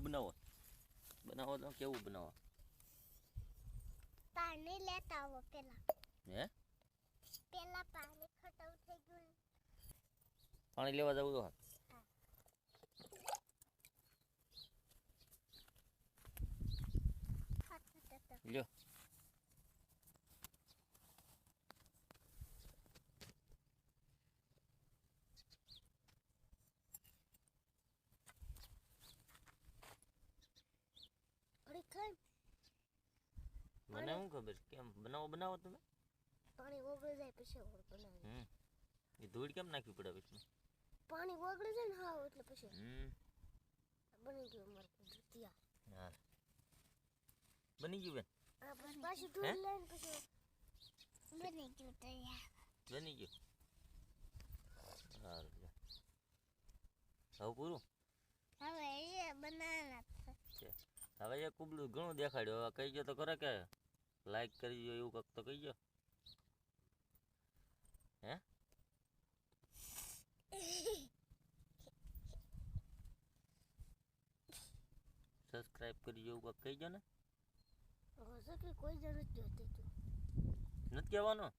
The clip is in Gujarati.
બનાવો બનાવો તો કેવું બનાવો પાણી લેતા આવો પેલા હે પાણી ખટાવ થઈ ગયું પાણી લેવા જવું તો લ્યો મને શું ખબર કેમ બનાવો તમે પાણી ઓગળી જાય પછી બનાવે એ ધૂળ કેમ નાખવી પડે પછી પાણી ઓગળી જાય ને હા એટલે પછી બની ગયું અમારું જુતિયા હા બની ગયું બેન પાછી ધૂળ લઈને પછી બની ગયું તૈયાર બની ગયું સારું હવે પૂરું હવે એ બનાવવાના છે હવે એ કુબલું ઘણું દેખાડ્યું હવે કહી ગયો તો ખરે કે લાઈક કરી દો એવું કંઈક તો કહી ગયો હે સબસ્ક્રાઇબ કરી દો એવું કંઈક કહી ગયો ને કોઈ જરૂર નથી નથી કહેવાનું